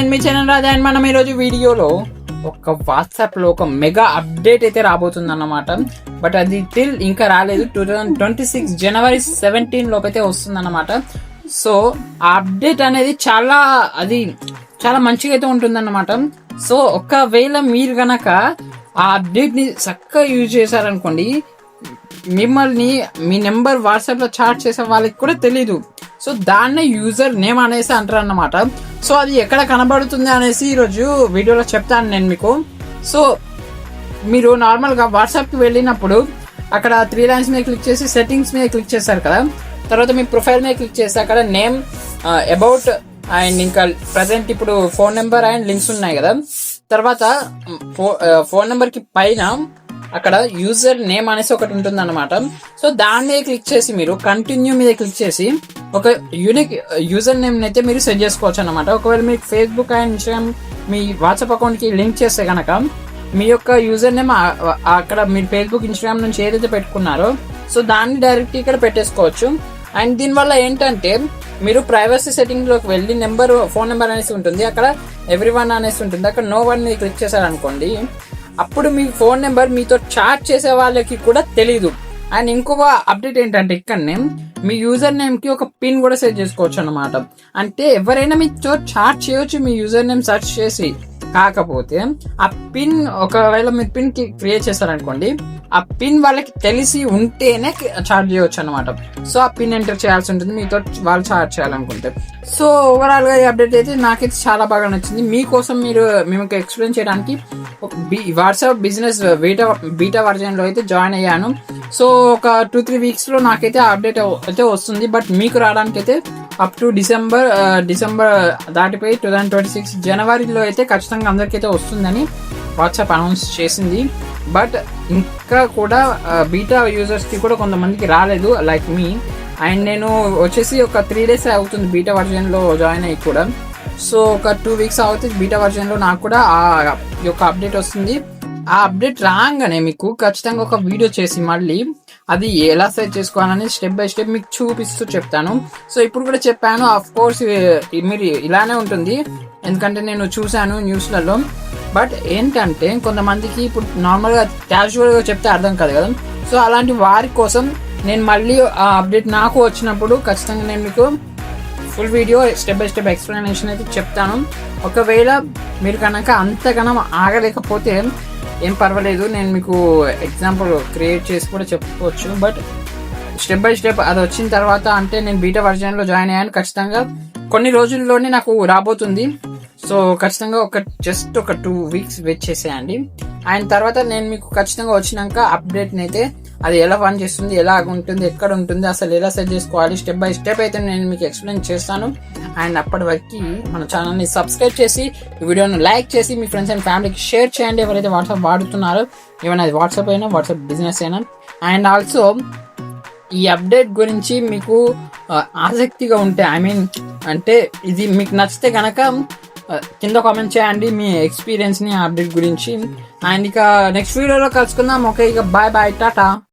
నేను మీ channel Raja and మనం ఈరోజు వీడియోలో ఒక వాట్సాప్లో ఒక మెగా అప్డేట్ అయితే రాబోతుంది అన్నమాట. బట్ అది టిల్ ఇంకా రాలేదు. 2026 జనవరి 17 లోపైతే వస్తుంది అన్నమాట. సో ఆ అప్డేట్ అనేది చాలా మంచిగా అయితే ఉంటుందన్నమాట. సో ఒకవేళ మీరు గనక ఆ అప్డేట్ ని చక్కగా యూజ్ చేశారనుకోండి, మిమ్మల్ని మీ నెంబర్ వాట్సాప్ లో చాట్ చేసే వాళ్ళకి కూడా తెలీదు. సో దాన్నే యూజర్ నేమ్ అనేసి అంటారు అన్నమాట. సో అది ఎక్కడ కనబడుతుంది అనేసి ఈరోజు వీడియోలో చెప్తాను నేను మీకు. సో మీరు నార్మల్గా వాట్సాప్కి వెళ్ళినప్పుడు అక్కడ 3 లైన్స్ మీద క్లిక్ చేసి సెట్టింగ్స్ మీద క్లిక్ చేస్తారు కదా. తర్వాత మీ ప్రొఫైల్ మీద క్లిక్ చేసి అక్కడ నేమ్, అబౌట్ అండ్ ఇంకా ప్రజెంట్ ఇప్పుడు ఫోన్ నెంబర్ అండ్ లింక్స్ ఉన్నాయి కదా. తర్వాత ఫోన్ నెంబర్ కి పైన అక్కడ యూజర్ నేమ్ అనేసి ఒకటి ఉంటుంది అనమాట. సో దాని మీద క్లిక్ చేసి మీరు కంటిన్యూ మీద క్లిక్ చేసి ఒక యూనిక్ యూజర్ నేమ్ అయితే మీరు సెట్ చేసుకోవచ్చు అనమాట. ఒకవేళ మీకు Facebook and Instagram me WhatsApp account కి లింక్ చేస్తే కనుక మీ యొక్క యూజర్ నేమ్ అక్కడ మీరు ఫేస్బుక్ ఇన్స్టాగ్రామ్ నుంచి ఏదైతే పెట్టుకున్నారో సో దాన్ని డైరెక్ట్ ఇక్కడ పెట్టేసుకోవచ్చు. అండ్ దీనివల్ల ఏంటంటే మీరు ప్రైవసీ సెట్టింగ్ లోకి వెళ్ళి ఫోన్ నెంబర్ అనేసి ఉంటుంది, అక్కడ ఎవ్రీవన్ అనేసి ఉంటుంది, అక్కడ నో వన్ మీద క్లిక్ చేశారనుకోండి, అప్పుడు మీ ఫోన్ నెంబర్ మీతో చాట్ చేసే వాళ్ళకి కూడా తెలీదు. అండ్ ఇంకొక అప్డేట్ ఏంటంటే ఇక్కడనే మీ యూజర్ నేమ్ కి ఒక పిన్ కూడా సెట్ చేసుకోవచ్చు అనమాట. అంటే ఎవరైనా మీతో చాట్ చేయొచ్చు మీ యూజర్ నేమ్ సెర్చ్ చేసి. కాకపోతే ఆ పిన్ ఒకవేళ మీరు పిన్ క్రియేట్ చేశారనుకోండి, ఆ పిన్ వాళ్ళకి తెలిసి ఉంటేనే చార్జ్ చేయవచ్చు అనమాట. సో ఆ పిన్ ఎంటర్ చేయాల్సి ఉంటుంది మీతో వాళ్ళు చార్జ్ చేయాలనుకుంటే. సో ఓవరాల్ గా ఈ అప్డేట్ అయితే నాకైతే చాలా బాగా నచ్చింది. మీకోసం మేము ఎక్స్ప్లెయిన్ చేయడానికి వాట్సాప్ బిజినెస్ బీటా వర్జన్ లో అయితే జాయిన్ అయ్యాను. సో ఒక 2-3 వీక్స్ లో నాకైతే అప్డేట్ అయితే వస్తుంది. బట్ మీకు రావడానికి అయితే అప్ టు డిసెంబర్ దాటిపోయి 2026 జనవరిలో అయితే ఖచ్చితంగా అందరికైతే వస్తుందని వాట్సాప్ అనౌన్స్ చేసింది. బట్ ఇంకా కూడా బీటా యూజర్స్ కి కూడా కొంతమందికి రాలేదు, లైక్ మీ. అండ్ నేను వచ్చేసి ఒక 3 days అవుతుంది బీటా వర్జన్ లో జాయిన్ అయ్యి కూడా. సో ఒక 2 వీక్స్ అవుతుంది బీటా వర్జన్ లో నాకు కూడా ఆ యొక్క అప్డేట్ వస్తుంది. ఆ అప్డేట్ రాగానే మీకు ఖచ్చితంగా ఒక వీడియో చేసి మళ్ళీ అది ఎలా సెట్ చేసుకోవాలని స్టెప్ బై స్టెప్ మీకు చూపిస్తూ చెప్తాను. సో ఇప్పుడు కూడా చెప్పాను, ఆఫ్ కోర్స్ మీరు ఇలానే ఉంటుంది, ఎందుకంటే నేను చూసాను న్యూస్లలో. బట్ ఏంటంటే కొంతమందికి ఇప్పుడు నార్మల్ గా క్యాజువల్ గా చెప్తే అర్థం కాదు కదా. సో అలాంటి వారి కోసం నేను మళ్ళీ ఆ అప్డేట్ నాకు వచ్చినప్పుడు ఖచ్చితంగా నేను మీకు full video step by step explanation అయితే చెప్తాను. ఒకవేళ మీరు కనుక అంతగానో ఆగలేకపోతే ఏం పర్వాలేదు, నేను మీకు ఎగ్జాంపుల్ క్రియేట్ చేసి కూడా చెప్పుకోవచ్చు. బట్ స్టెప్ బై స్టెప్ అది వచ్చిన తర్వాత, అంటే నేను బీటా వర్జన్ లో జాయిన్ అయ్యాను, ఖచ్చితంగా కొన్ని రోజుల్లోనే నాకు రాబోతుంది. సో ఖచ్చితంగా జస్ట్ ఒక 2 వీక్స్ వెయిట్ చేసేయండి. ఆయన తర్వాత నేను మీకు ఖచ్చితంగా వచ్చినాక అప్డేట్ అయితే అది ఎలా పని చేస్తుంది, ఎలా ఉంటుంది, ఎక్కడ ఉంటుంది, అసలు ఎలా సెట్ చేసుకోవాలి, స్టెప్ బై స్టెప్ అయితే నేను మీకు ఎక్స్ప్లెయిన్ చేస్తాను. అండ్ అప్పటి వరకు మన ఛానల్ని సబ్స్క్రైబ్ చేసి ఈ వీడియోని లైక్ చేసి మీ ఫ్రెండ్స్ అండ్ ఫ్యామిలీకి షేర్ చేయండి, ఎవరైతే వాట్సాప్ వాడుతున్నారో, ఏమైనా అది వాట్సాప్ అయినా వాట్సాప్ బిజినెస్ అయినా. అండ్ ఆల్సో ఈ అప్డేట్ గురించి మీకు ఆసక్తిగా ఉంటే, అంటే ఇది మీకు నచ్చితే కనుక కింద కామెంట్ చేయండి మీ ఎక్స్పీరియన్స్ ని అప్డేట్ గురించి. అండ్ ఇక నెక్స్ట్ వీడియోలో కలుసుకుందాం. ఓకే, ఇక బాయ్ టాటా.